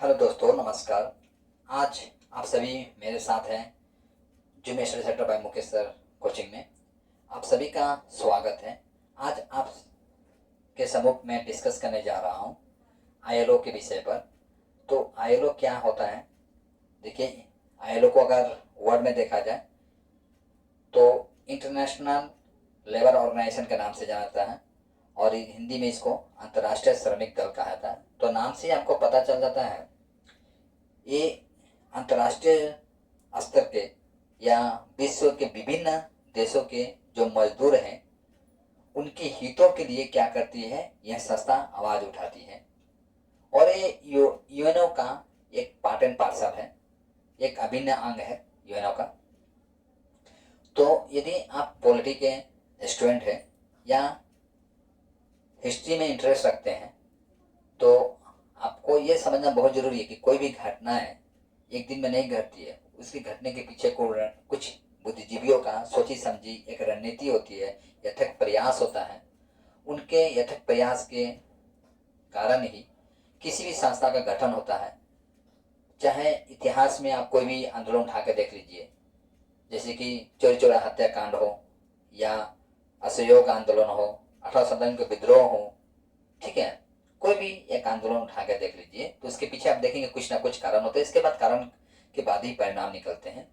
Hello दोस्तों, नमस्कार। आज आप सभी मेरे साथ हैं gym study centre by Mukesh sir coaching में। आप सभी का स्वागत है। आज आपके सम्मुख में डिस्कस करने जा रहा हूं आईएलओ के विषय पर। तो आईएलओ क्या होता है? देखिए, आईएलओ को अगर वर्ड में देखा जाए तो इंटरनेशनल लेबर ऑर्गेनाइजेशन के नाम से जाना जाता है और हिंदी में इसको अंतर्राष्ट्रीय श्रमिक दल कहा जाता है। तो नाम से आपको पता चल जाता है ये अंतर्राष्ट्रीय स्तर के या विश्व के विभिन्न देशों के जो मजदूर हैं उनके हितों के लिए क्या करती है, यह संस्था आवाज उठाती है। और ये यूएनओ का एक पार्ट एंड पार्सल है, एक अभिन्न अंग है यूएनओ का। तो यदि आप पॉलिटी के स्टूडेंट हैं या हिस्ट्री में इंटरेस्ट रखते हैं तो आपको ये समझना बहुत जरूरी है कि कोई भी घटना है एक दिन में नहीं घटती है। उसकी घटने के पीछे कुछ बुद्धिजीवियों का सोची समझी एक रणनीति होती है, यथक प्रयास होता है। उनके यथक प्रयास के कारण ही किसी भी संस्था का गठन होता है। चाहे इतिहास में आप कोई भी आंदोलन उठा के देख लीजिए, जैसे कि चोरी चोरा हत्याकांड हो या असहयोग आंदोलन हो, 1857 के विद्रोह हो, ठीक है, कोई भी एक आंदोलन उठा के देख लीजिए तो उसके पीछे आप देखेंगे कुछ ना कुछ कारण होते हैं। इसके बाद कारण के बाद ही परिणाम निकलते हैं।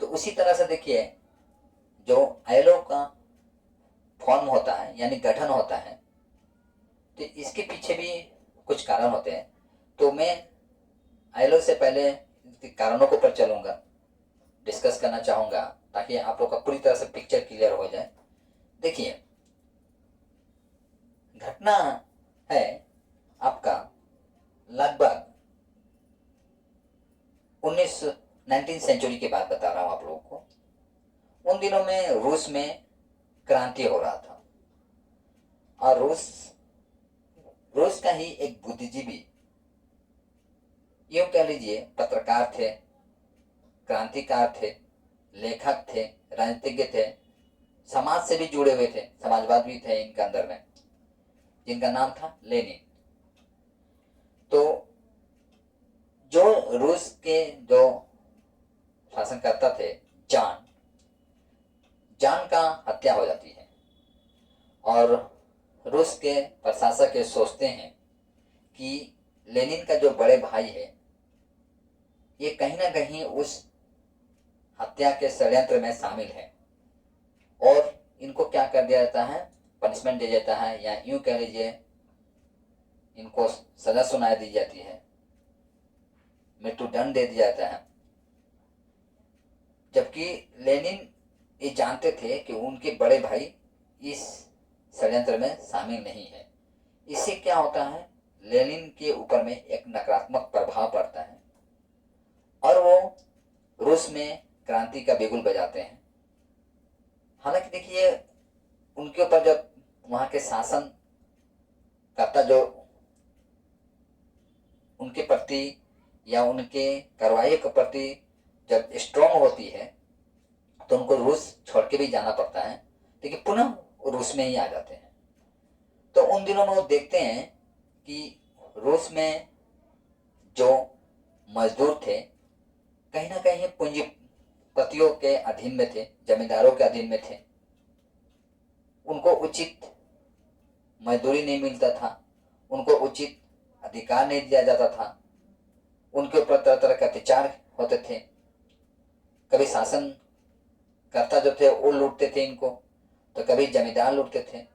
तो उसी तरह से देखिए, जो आईएलओ का फॉर्म होता है यानी गठन होता है, तो इसके पीछे भी कुछ कारण होते हैं। तो मैं आईएलओ से पहले इसके कारणों के ऊपर चलूंगा, डिस्कस करना चाहूंगा ताकि आप लोग का पूरी तरह से पिक्चर क्लियर हो जाए। देखिए, घटना है आपका लगभग 19 सेंचुरी की बात बता रहा हूं आप लोगों को। उन दिनों में रूस में क्रांति हो रहा था और रूस का ही एक बुद्धिजीवी, यूं कह लीजिए पत्रकार थे, क्रांतिकार थे, लेखक थे, राजनीतिज्ञ थे, समाज से भी जुड़े हुए थे, समाजवाद भी थे इनके अंदर में, जिनका नाम था लेनिन। तो जो रूस के जो शासनकर्ता थे जान का हत्या हो जाती है और रूस के प्रशासक ये सोचते हैं कि लेनिन का जो बड़े भाई है ये कहीं ना कहीं उस हत्या के षड्यंत्र में शामिल है और इनको क्या कर दिया जाता है, पनिशमेंट दे जाता है, या यूं कह लीजिए इनको सजा सुना दी जाती है, मृत्युदंड दे दिया जाता है। जबकि लेनिन ये जानते थे कि उनके बड़े भाई इस षड्यंत्र में शामिल नहीं है। इससे क्या होता है, लेनिन के ऊपर में एक नकारात्मक प्रभाव पड़ता है और वो रूस में क्रांति का बिगुल बजाते हैं। हालांकि देखिए, उनके ऊपर जब वहां के शासन करता जो उनके प्रति या उनके कार्रवाई के प्रति जब स्ट्रांग होती है तो उनको रूस छोड़ के भी जाना पड़ता है, लेकिन पुनः रूस में ही आ जाते हैं। तो उन दिनों में वो देखते हैं कि रूस में जो मजदूर थे कहीं ना कहीं पूंजीपतियों के अधीन में थे, जमींदारों के अधीन में थे। उनको उचित मजदूरी नहीं मिलता था, उनको उचित अधिकार नहीं दिया जाता था, उनके ऊपर तरह तरह के अत्याचार होते थे। कभी शासन कर्ता जो थे वो लूटते थे इनको, तो कभी जमींदार लूटते थे।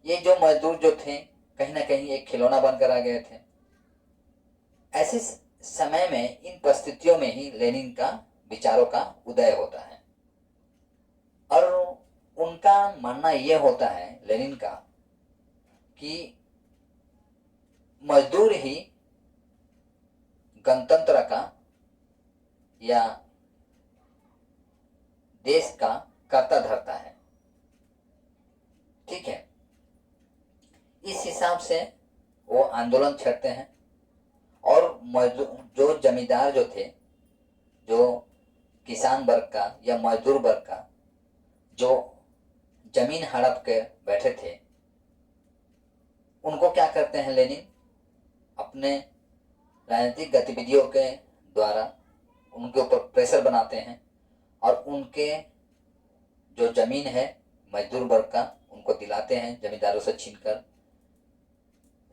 ये जो मजदूर जो थे कहीं ना कहीं एक खिलौना बनकर आ गए थे। ऐसे समय में इन परिस्थितियों में ही लेनिन का विचारों का उदय होता है और उनका मानना यह होता है लेनिन का कि मजदूर ही गणतंत्र का या देश का कर्ता धरता है। ठीक है, इस हिसाब से वो आंदोलन छेड़ते हैं और जो जमींदार जो थे, जो किसान वर्ग का या मजदूर वर्ग का जो जमीन हड़प के बैठे थे, उनको क्या करते हैं लेनिन, अपने राजनीतिक गतिविधियों के द्वारा उनके ऊपर प्रेशर बनाते हैं और उनके जो जमीन है मजदूर वर्ग का उनको दिलाते हैं जमींदारों से छीनकर।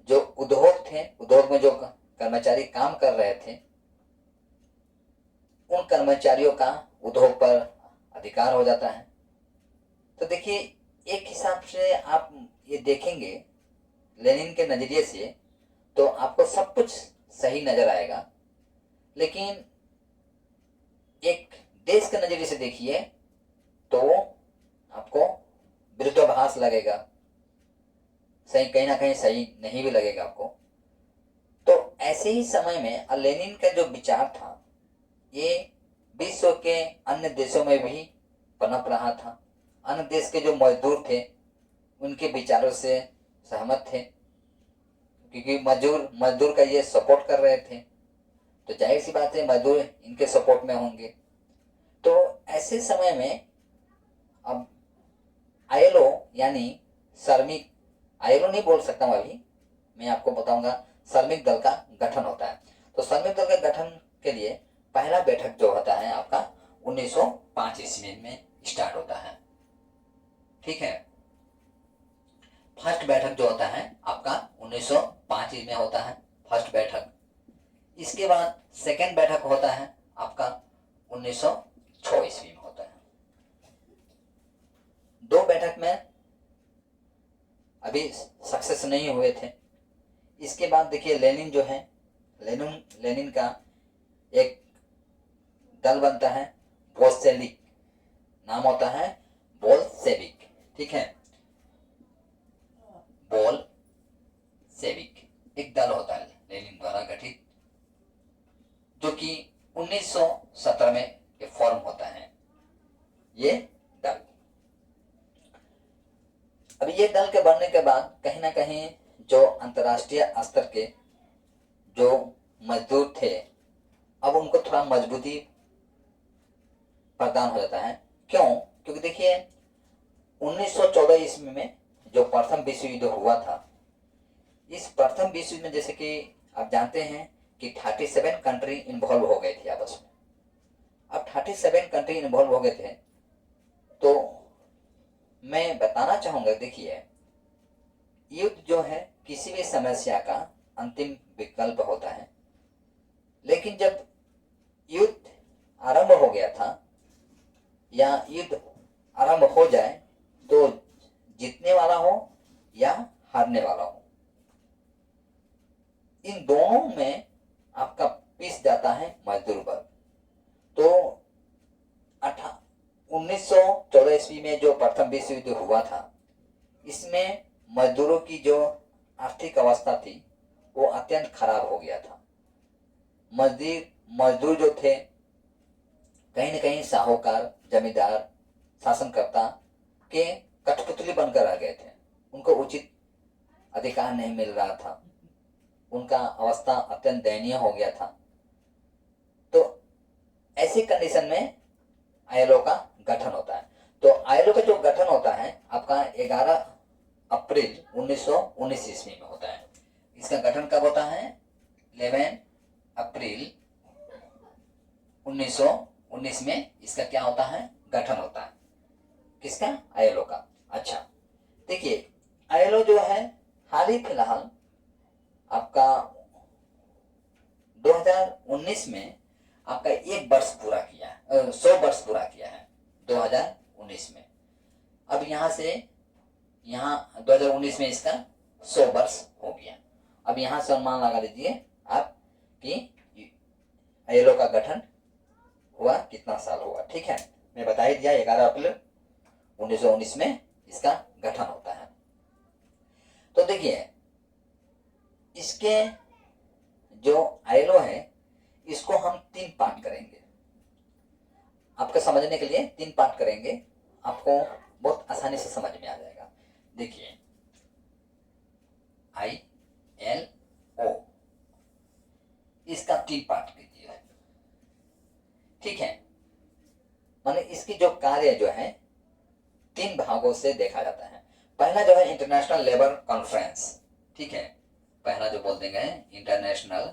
जो उद्योग थे, उद्योग में जो कर्मचारी काम कर रहे थे, उन कर्मचारियों का उद्योग पर अधिकार हो जाता है। तो देखिए, एक हिसाब से आप ये देखेंगे लेनिन के नजरिए से तो आपको सब कुछ सही नजर आएगा, लेकिन एक देश के नजरिए से देखिए तो आपको विरोधाभास लगेगा, सही कहीं ना कहीं सही नहीं भी लगेगा आपको। तो ऐसे ही समय में लेनिन का जो विचार था ये विश्व के अन्य देशों में भी पनप रहा था। अन्य देश के जो मजदूर थे उनके विचारों से सहमत थे, क्योंकि मजदूर का ये सपोर्ट कर रहे थे, तो जाहिर सी बात है मजदूर इनके सपोर्ट में होंगे। तो ऐसे समय में अब आईएलओ यानी श्रमिक, आईएलओ नहीं बोल सकता हूँ अभी, मैं आपको बताऊंगा, श्रमिक दल का गठन होता है। तो श्रमिक दल के गठन के लिए पहला बैठक जो होता है आपका 1905 ईस्वी में स्टार्ट होता है। ठीक है, फर्स्ट बैठक जो होता है आपका 1905 ईस्वी में होता है, फर्स्ट बैठक। इसके बाद सेकेंड बैठक होता है आपका 1906 ईस्वी में होता है। दो बैठक में अभी सक्सेस नहीं हुए थे। इसके बाद देखिए लेनिन जो है, लेनिन का एक दल बनता है, बोल्शेविक नाम होता है, बोल्शेविक। ठीक है, बोल्शेविक एक दल होता है लेनिन द्वारा गठित, जो कि 1917 में ये फॉर्म होता है ये दल। अब ये दल के बनने के बाद कहीं ना कहीं जो अंतर्राष्ट्रीय स्तर के जो मजदूर थे अब उनको थोड़ा मजबूती प्रदान हो जाता है। क्यों? क्योंकि देखिए 1914 ईस्वी में जो प्रथम विश्व युद्ध हुआ था, इस प्रथम विश्व युद्ध में जैसे कि आप जानते हैं कि 37 कंट्री इन्वॉल्व हो गए थे आपस में। अब 37 कंट्री इन्वॉल्व हो गए थे, तो मैं बताना चाहूंगा, देखिए युद्ध जो है किसी भी समस्या का अंतिम विकल्प होता है, लेकिन जब युद्ध आरंभ हो गया था या युद्ध आरंभ हो जाए तो जीतने वाला हो या हारने वाला हो, इन दोनों में आपका पिस जाता है मजदूर वर्ग। तो 1914 ईस्वी में जो प्रथम विश्व युद्ध हुआ था, इसमें मजदूरों की जो आर्थिक अवस्था थी वो अत्यंत खराब हो गया था। मजदूर जो थे कहीं न कहीं साहूकार, जमींदार, शासनकर्ता के कठपुतली बनकर रह गए थे। उनको उचित अधिकार नहीं मिल रहा था, उनका अवस्था अत्यंत दयनीय हो गया था। तो ऐसी कंडीशन में आईएलओ का गठन होता है। तो आईएलओ का जो गठन होता है आपका 11 अप्रैल 1919 ईस्वी में होता है। इसका गठन कब होता है? 11 अप्रैल 1919 में इसका क्या होता है? गठन होता है। किसका? आईएलओ का। अच्छा, देखिए आईएलओ जो है हाल ही फिलहाल आपका 2019 में आपका 1 वर्ष पूरा किया है, 100 वर्ष पूरा किया है 2019 में। अब यहाँ से यहाँ 2019 में इसका 100 वर्ष हो गया। अब यहाँ से अनुमान लगा लीजिए आप कि आईएलओ का गठन हुआ कितना साल हुआ। ठीक है, मैं बता ही दिया 11 अप्रैल 1919 में इसका गठन होता है। तो देखिए इसके जो आईएलओ है इसको हम 3 पार्ट करेंगे। आपके समझने के लिए 3 पार्ट करेंगे, आपको बहुत आसानी से समझ में आ जाएगा। देखिए आईएलओ इसका 3 पार्ट कीजिए। ठीक है, माने इसकी जो कार्य जो है 3 भागों से देखा जाता है। पहला जो है इंटरनेशनल लेबर कॉन्फ्रेंस। ठीक है, पहला जो बोल देंगे इंटरनेशनल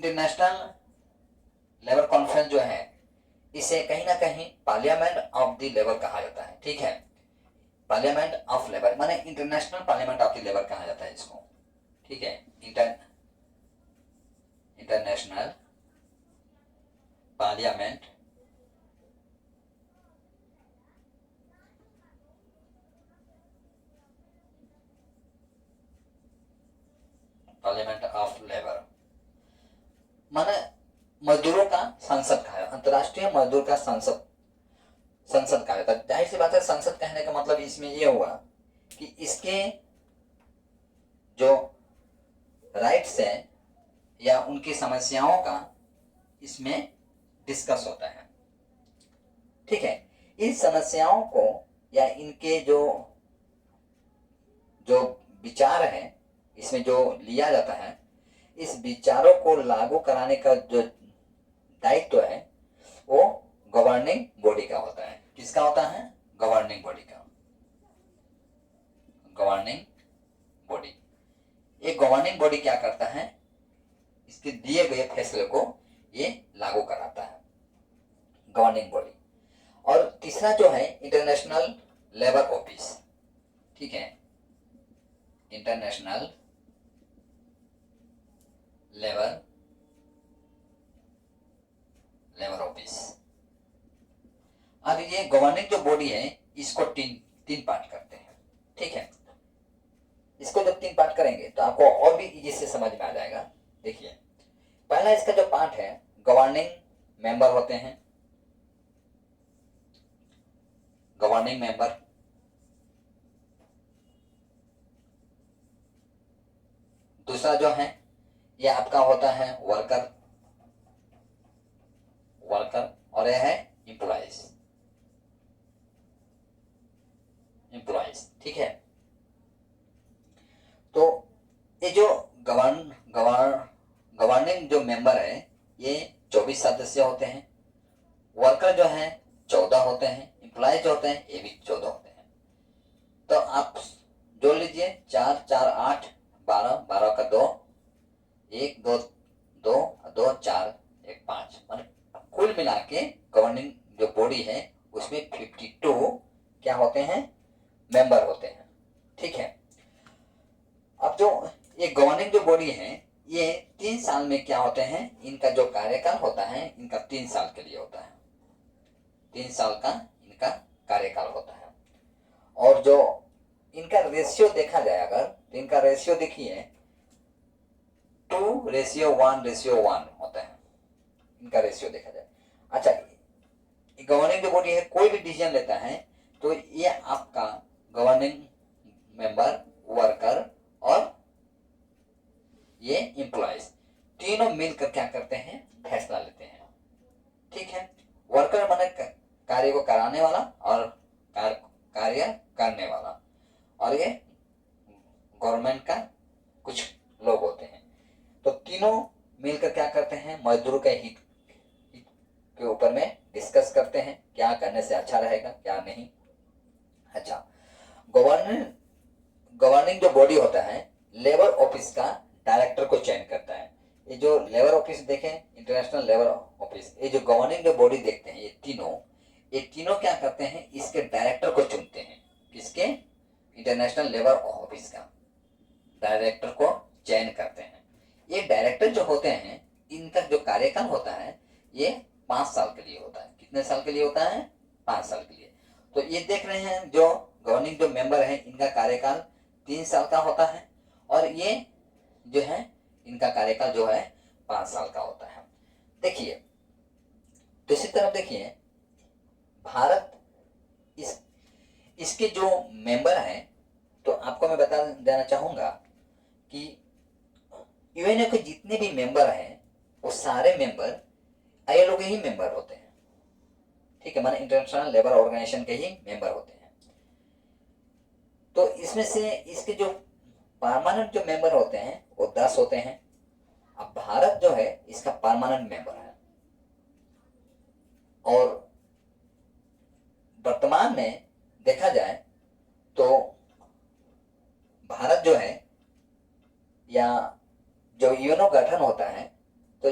इंटरनेशनल लेबर कॉन्फ्रेंस जो है इसे कहीं ना कहीं पार्लियामेंट ऑफ द लेबर कहा जाता है। ठीक है, पार्लियामेंट ऑफ लेबर माने international parliament of the labour कहा जाता है इसको। ठीक है, international parliament parliament of labour माने मजदूरों का संसद कहा, अंतर्राष्ट्रीय मजदूर का संसद कहा जाता है। जाहिर सी बात है, संसद कहने का मतलब इसमें यह हुआ कि इसके जो राइट्स है या उनकी समस्याओं का इसमें डिस्कस होता है। ठीक है, इन समस्याओं को या इनके जो विचार है इसमें जो लिया जाता है, इस विचारों को लागू कराने का जो दायित्व है वो गवर्निंग बॉडी का होता है। किसका होता है? गवर्निंग बॉडी का। गवर्निंग बॉडी, एक गवर्निंग बॉडी क्या करता है? इसके दिए गए फैसले को ये लागू कराता है, गवर्निंग बॉडी। और तीसरा जो है इंटरनेशनल लेबर ऑफिस। ठीक है, इंटरनेशनल लेबर ऑफिस। अब ये गवर्निंग जो बॉडी है इसको तीन पार्ट करते हैं। ठीक है, इसको जब 3 पार्ट करेंगे तो आपको और भी इजी से समझ में आ जाएगा। देखिए, पहला इसका जो पार्ट है, गवर्निंग मेंबर होते हैं, गवर्निंग मेंबर। दूसरा जो है ये आपका होता है वर्कर, और यह है एम्प्लॉइज। ठीक है, तो ये जो गवर्निंग जो मेंबर है ये 24 सदस्य होते हैं, वर्कर जो है 14 होते हैं, एम्प्लॉय जो होते हैं ये भी 14 होते हैं। तो आप जोड़ लीजिए, 4 4 8 12 12 का 2, 1 2 2 2 4 1 5, माने कुल मिला के गवर्निंग जो बॉडी है उसमें 52 क्या होते हैं? मेंबर होते हैं। ठीक है, अब जो ये गवर्निंग जो बॉडी है ये 3 साल में क्या होते हैं? इनका जो कार्यकाल होता है इनका 3 साल के लिए होता है, 3 साल का इनका कार्यकाल होता है। और जो इनका रेशियो देखा जाए अगर, तो इनका रेशियो देखिए 2:1:1 होता है, इनका रेशियो देखा जाए। अच्छा, गवर्निंग जो बॉडी है कोई भी डिसीजन लेता है तो ये आपका गवर्निंग मेंबर, वर्कर और ये एम्प्लॉइज तीनों मिलकर क्या करते हैं? फैसला लेते हैं। ठीक है, वर्कर माने कार्य को कराने वाला और कार्य करने वाला, और ये गवर्नमेंट का कुछ लोग होते हैं। तो तीनों मिलकर क्या करते हैं? मजदूरों के हित के ऊपर में डिस्कस करते हैं, क्या करने से अच्छा रहेगा क्या नहीं। अच्छा, गवर्निंग जो बॉडी होता है लेबर ऑफिस का डायरेक्टर को चयन करता है। ये जो लेबर ऑफिस देखें, इंटरनेशनल लेबर ऑफिस, ये जो गवर्निंग जो बॉडी देखते हैं ये तीनों क्या करते हैं? इसके डायरेक्टर को चुनते हैं। किसके? इंटरनेशनल लेबर ऑफिस का डायरेक्टर को चयन करते हैं। ये डायरेक्टर जो होते हैं इनका जो कार्यकाल होता है ये 5 साल के लिए होता है। कितने साल के लिए होता है? 5 साल के लिए। तो ये देख रहे हैं जो गवर्निंग जो मेंबर है इनका कार्यकाल 3 साल का होता है, और ये जो है इनका कार्यकाल जो है 5 साल का होता है। देखिए, दूसरी तरफ देखिए, भारत इसके जो मेंबर हैं, तो आपको मैं बता देना चाहूंगा कि यूएनओ के जितने भी मेंबर हैं वो सारे मेंबर आईएलओ के ही मेंबर होते हैं। ठीक है, माने इंटरनेशनल लेबर ऑर्गेनाइजेशन के ही मेंबर होते हैं। तो इसमें से इसके जो परमानेंट जो मेंबर होते हैं वो 10 होते हैं। अब भारत जो है इसका परमानेंट मेंबर है, और वर्तमान में देखा जाए तो भारत जो है, या जो यूएनओ गठन होता है तो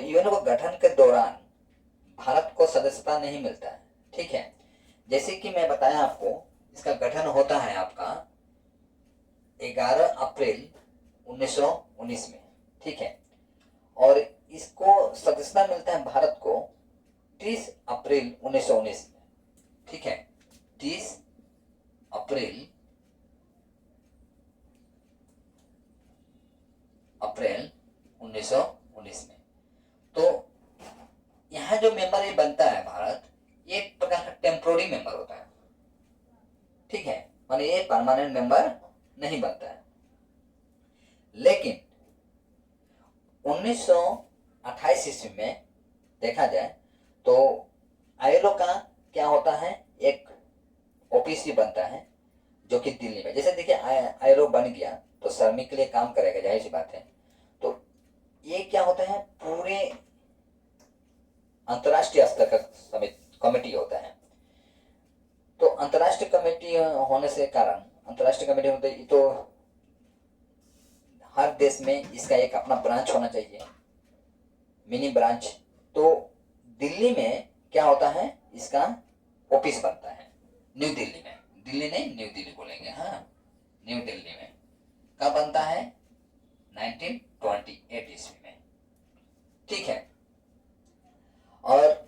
सदस्यता नहीं मिलता है। ठीक है, जैसे कि मैं बताया आपको, इसका गठन होता है आपका 11 अप्रैल 1919 में। ठीक है, और इसको सदस्यता मिलता है भारत को 30 अप्रैल 1919 में। ठीक है, 30 अप्रैल 1919 में। तो यहाँ जो मेंबर ये बनता है भारत, ये एक प्रकार का टेम्पोररी मेंबर होता है। ठीक है, माने ये परमानेंट मेंबर नहीं बनता है। लेकिन 1928 ईस्वी में देखा जाए तो आईएलओ का क्या होता है, एक ओपीसी बनता है जो कि दिल्ली में, जैसे देखिए आईएलओ बन गया तो श्रमिक के लिए काम करेगा, जाहिर सी बात है। तो ये क्या होता है, पूरे अंतर्राष्ट्रीय स्तर का कमेटी होता है। तो अंतर्राष्ट्रीय कमेटी होने से कारण, अंतर्राष्ट्रीय कमेटी होते तो हर देश में इसका एक अपना ब्रांच होना चाहिए, मिनी ब्रांच। तो दिल्ली में क्या होता है, इसका ऑफिस बनता है न्यू दिल्ली में। दिल्ली नहीं, न्यू दिल्ली बोलेंगे, हाँ, न्यू दिल्ली में। कब बनता है, 1928 ईस्वी में। ठीक है, और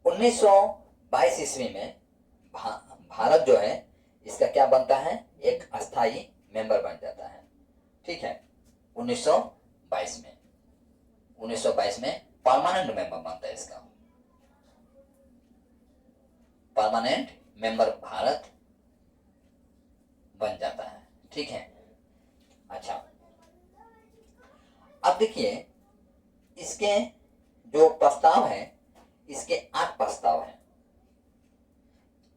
1922 ईस्वी में भारत जो है इसका क्या बनता है, एक अस्थाई मेंबर बन जाता है। ठीक है, 1922 में परमानेंट मेंबर बनता है इसका, परमानेंट मेंबर भारत बन जाता है। ठीक है, अच्छा, अब देखिए इसके जो प्रस्ताव है, इसके 8 प्रस्ताव हैं।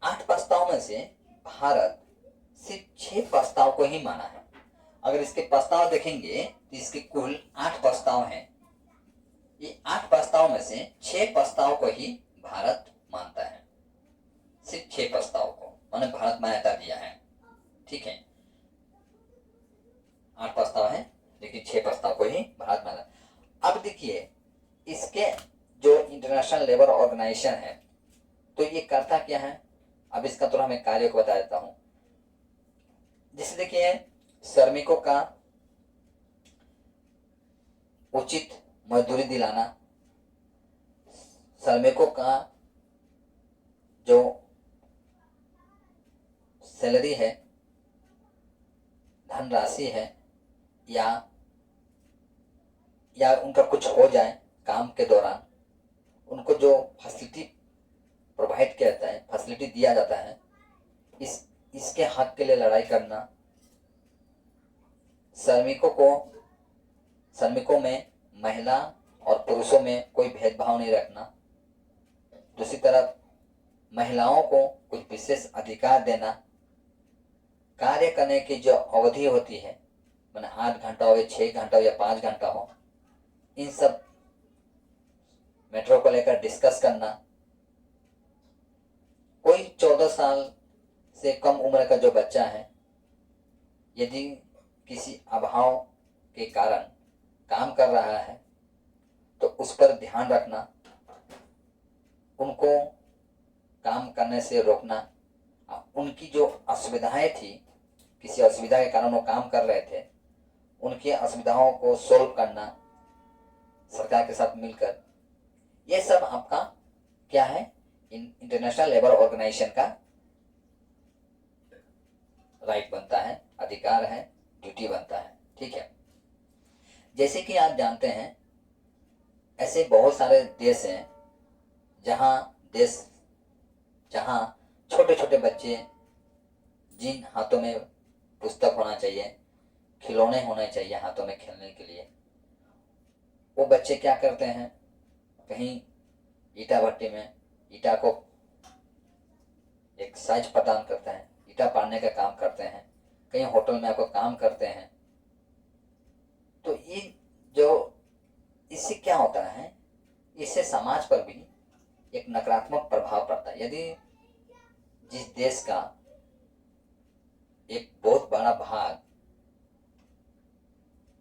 8 प्रस्ताव में से भारत सिर्फ 6 प्रस्ताव को ही माना है। अगर इसके प्रस्ताव देखेंगे तो इसके कुल 8 प्रस्ताव हैं। ये 8 प्रस्ताव में से 6 प्रस्ताव को ही भारत मानता है, सिर्फ 6 प्रस्ताव को माने भारत मान्यता दिया है। ठीक है, 8 प्रस्ताव है लेकिन 6 प्रस्ताव को ही भारत माना। अब देखिए इसके जो इंटरनेशनल लेबर ऑर्गेनाइजेशन है, तो ये करता क्या है, अब इसका थोड़ा मैं कार्य को बता देता हूं। जैसे देखिए श्रमिकों का उचित मजदूरी दिलाना, श्रमिकों का जो सैलरी है, धनराशि है, या उनका कुछ हो जाए काम के दौरान, उनको जो फैसिलिटी प्रोवाइड किया जाता है, फैसिलिटी दिया जाता है, इसके हक के लिए लड़ाई करना। श्रमिकों में महिला और पुरुषों में कोई भेदभाव नहीं रखना। दूसरी तरफ महिलाओं को कुछ विशेष अधिकार देना। कार्य करने की जो अवधि होती है, मैंने 8 घंटा हो या 6 घंटा हो या 5 घंटा हो, इन सब मैटरों को लेकर डिस्कस करना। कोई 14 साल से कम उम्र का जो बच्चा है, यदि किसी अभाव के कारण काम कर रहा है तो उस पर ध्यान रखना, उनको काम करने से रोकना। उनकी जो असुविधाएं थी, किसी असुविधा के कारण वो काम कर रहे थे, उनकी असुविधाओं को सोल्व करना सरकार के साथ मिलकर। ये सब आपका क्या है, इंटरनेशनल लेबर ऑर्गेनाइजेशन का राइट बनता है, अधिकार है, ड्यूटी बनता है। ठीक है, जैसे कि आप जानते हैं ऐसे बहुत सारे देश हैं जहां छोटे छोटे बच्चे, जिन हाथों में पुस्तक होना चाहिए, खिलौने होने चाहिए हाथों में खेलने के लिए, वो बच्चे क्या करते हैं, कहीं ईटा भट्टी में ईटा को एक साइज प्रदान करते हैं, ईटा पाड़ने का काम करते हैं, कहीं होटल में आपको काम करते हैं। तो ये जो इससे क्या होता है, इससे समाज पर भी एक नकारात्मक प्रभाव पड़ता है। यदि जिस देश का एक बहुत बड़ा भाग,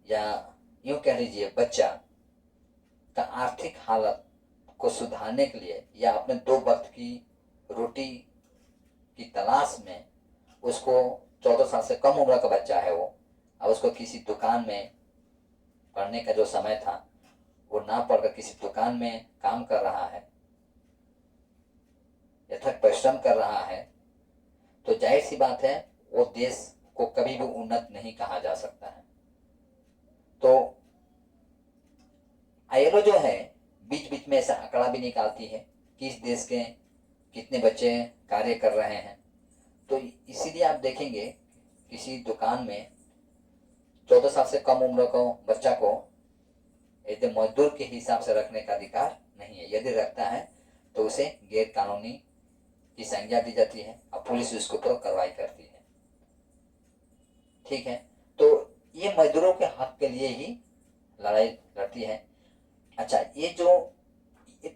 या यूं कह लीजिए बच्चा का आर्थिक हालत को सुधारने के लिए या अपने 2 वक्त की रोटी की तलाश में उसको 14 साल से कम उम्र का बच्चा है वो, अब उसको किसी दुकान में पढ़ने का जो समय था वो ना पढ़कर किसी दुकान में काम कर रहा है, यथक परिश्रम कर रहा है, तो जाहिर सी बात है वो देश को कभी भी उन्नत नहीं कहा जा सकता है। तो आईएलओ जो है बीच बीच में ऐसा आंकड़ा भी निकालती है कि इस देश के कितने बच्चे कार्य कर रहे हैं। तो इसीलिए आप देखेंगे किसी दुकान में 14 साल से कम उम्र को बच्चा को यदि मजदूर के हिसाब से रखने का अधिकार नहीं है। यदि रखता है तो उसे गैर कानूनी की संज्ञा दी जाती है और पुलिस उसके ऊपर कार्रवाई करती है। ठीक है, तो ये मजदूरों के हक के लिए ही लड़ाई लड़ती है। अच्छा, ये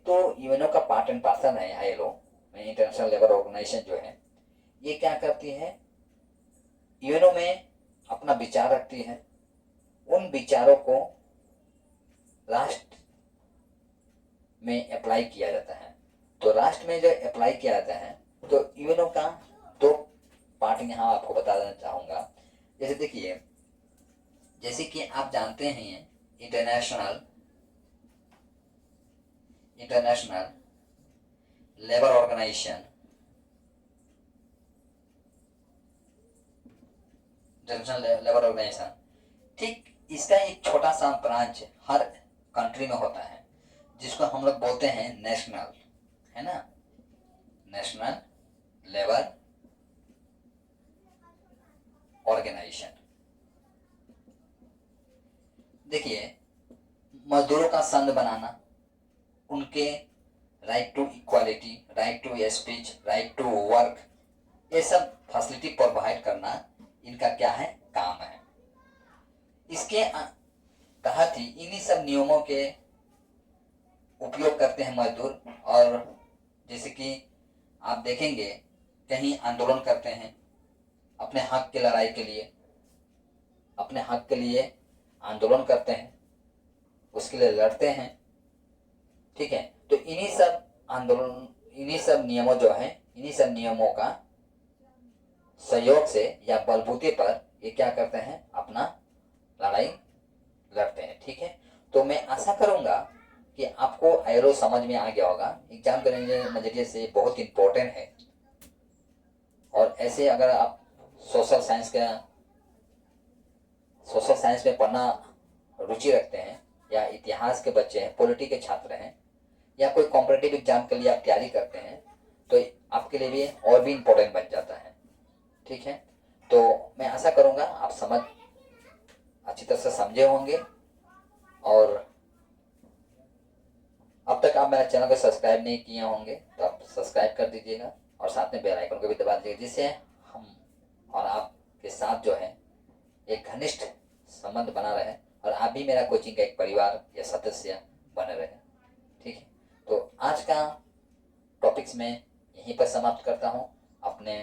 तो यूएनओ का पार्ट एंड पार्सल है। आईएलओ इंटरनेशनल लेबर ऑर्गेनाइजेशन जो है ये क्या करती है, यूएनओ में अपना विचार रखती है, उन विचारों को राष्ट्र में अप्लाई किया जाता है। तो राष्ट्र में जब अप्लाई किया जाता है तो यूएनओ का 2 पार्ट यहाँ आपको बता देना चाहूँगा। जैसे देखिए, जैसे कि आप जानते हैं international labour organisation, international labour organisation, ठीक इसका एक छोटा सा ब्रांच हर कंट्री में होता है जिसको हम लोग बोलते हैं नेशनल, है ना, नेशनल लेबर ऑर्गेनाइजेशन। देखिए, मजदूरों का संघ बनाना, उनके right to equality, right to speech, right to work, ये सब फैसिलिटी प्रोवाइड करना इनका क्या है, काम है। इसके तहत ही इन्हीं सब नियमों के उपयोग करते हैं मजदूर। और जैसे कि आप देखेंगे कहीं आंदोलन करते हैं अपने हक की लड़ाई के लिए, अपने हक के लिए आंदोलन करते हैं, उसके लिए लड़ते हैं। ठीक है, तो इन्हीं सब आंदोलन, इन्हीं सब नियमों जो है, इन्हीं सब नियमों का सहयोग से या बलबूते पर ये क्या करते हैं, अपना लड़ाई लड़ते हैं। ठीक है, तो मैं आशा करूंगा कि आपको आईएलओ समझ में आ गया होगा। एग्जाम के नजरिए से बहुत इंपॉर्टेंट है। और ऐसे अगर आप सोशल साइंस में पढ़ना रुचि रखते हैं, या इतिहास के बच्चे हैं, पॉलिटी के छात्र हैं, या कोई कॉम्पिटिटिव एग्जाम के लिए आप तैयारी करते हैं, तो आपके लिए भी और भी इम्पोर्टेंट बन जाता है। ठीक है, तो मैं आशा करूंगा आप अच्छी तरह से समझे होंगे। और अब तक आप मेरे चैनल को सब्सक्राइब नहीं किए होंगे तो आप सब्सक्राइब कर दीजिएगा और साथ में बेल आइकन को भी दबा दीजिएगा, जिससे हम और आपके साथ जो है एक घनिष्ठ संबंध बना रहे और आप भी मेरा कोचिंग का एक परिवार या सदस्य बने रहे। ठीक है, तो आज का टॉपिक्स में यहीं पर समाप्त करता हूँ। अपने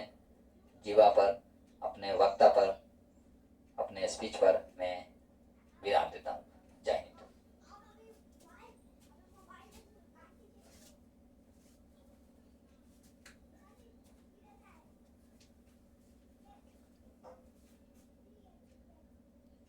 जीवा पर, अपने वक्ता पर, अपने स्पीच पर मैं